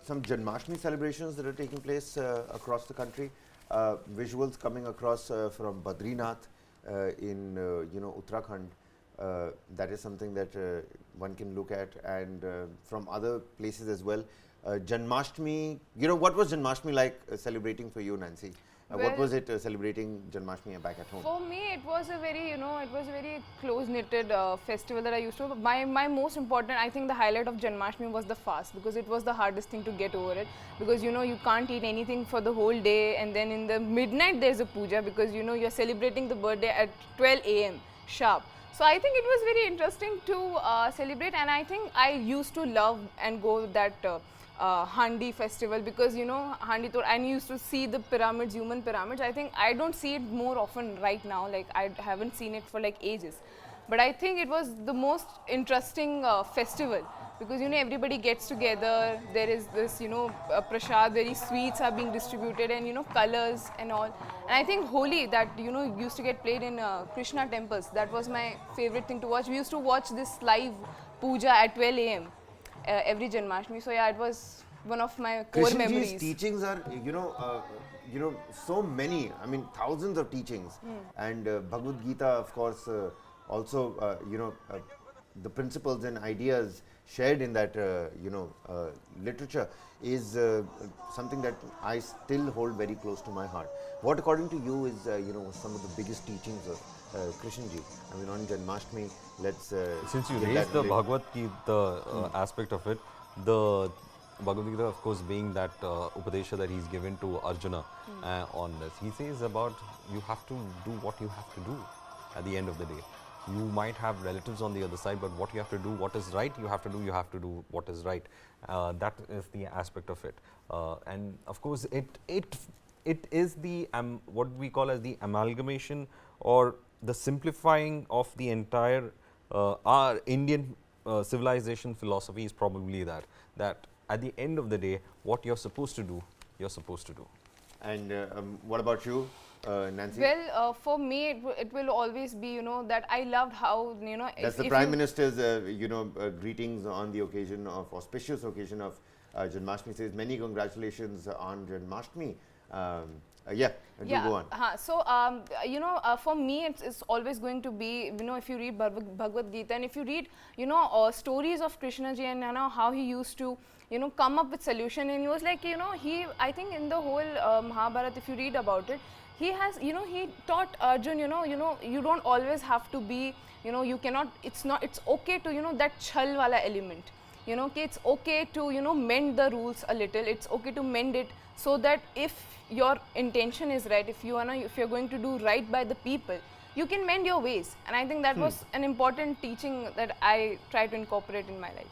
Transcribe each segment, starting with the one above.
some Janmashtami celebrations that are taking place across the country. Visuals coming across from Badrinath in Uttarakhand. That is something that one can look at, and from other places as well. Janmashtami, what was Janmashtami like celebrating for you, Nancy? What was it celebrating Janmashtami back at home? For me, it was a very, it was a very close-knitted festival that I used to. My most important, I think the highlight of Janmashtami was the fast, because it was the hardest thing to get over it. Because, you can't eat anything for the whole day, and then in the midnight there's a puja, because, you're celebrating the birthday at 12 a.m. sharp. So I think it was very interesting to celebrate, and I think I used to love and go that Handi festival, because Handi and used to see the pyramids, human pyramids. I think I don't see it more often right now, like I haven't seen it for like ages. But I think it was the most interesting festival, because everybody gets together. There is this prasad, very sweets are being distributed, and colors and all. And I think Holi, that used to get played in Krishna temples. That was my favorite thing to watch. We used to watch this live puja at 12 a.m. Every Janmashtami. So yeah, it was one of my core memories. Krishnaji's teachings are, so many. I mean, thousands of teachings, and Bhagavad Gita, of course, also, the principles and ideas shared in that, literature is something that I still hold very close to my heart. What, according to you, is some of the biggest teachings of Krishnaji? I mean, on Janmashtami, let's. Since you raised the Bhagavad Gita aspect of it, the Bhagavad Gita, of course, being that Upadesha that he's given to Arjuna on this, he says about you have to do what you have to do at the end of the day. You might have relatives on the other side, but what you have to do, what is right, you have to do what is right. That is the aspect of it. And of course, it is the what we call as the amalgamation or the simplifying of the entire our Indian civilization philosophy is probably that at the end of the day, what you're supposed to do, you're supposed to do. And what about you, Nancy? Well, for me, it will always be, that I loved how, That's the Prime Minister's, greetings on the occasion of, auspicious occasion of Janmashtami. Says, many congratulations on Janmashtami. Do go on. So, for me, it's always going to be, if you read Bhagavad Gita, and if you read, stories of Krishna ji and how he used to, come up with solution. And he was like, I think in the whole Mahabharata, if you read about it, he has, he taught Arjun, you don't always have to be, you cannot, it's okay to, that chal wala element. It's okay to, mend the rules a little. It's okay to mend it so that if your intention is right, if you're going to do right by the people, you can mend your ways. And I think that was an important teaching that I try to incorporate in my life.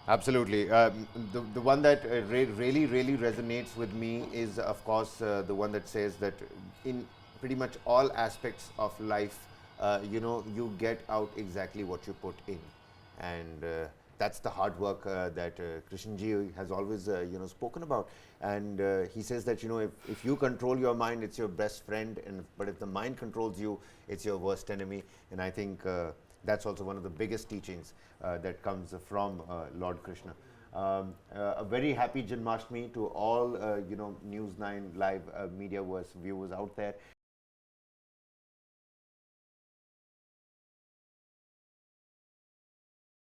Absolutely. The one that really resonates with me is, of course, the one that says that in pretty much all aspects of life, you get out exactly what you put in. And that's the hard work that Krishnaji has always, spoken about. And he says that, if you control your mind, it's your best friend. But if the mind controls you, it's your worst enemy. And I think that's also one of the biggest teachings that comes from Lord Krishna. A very happy Janmashtami to all, News9 live media viewers out there.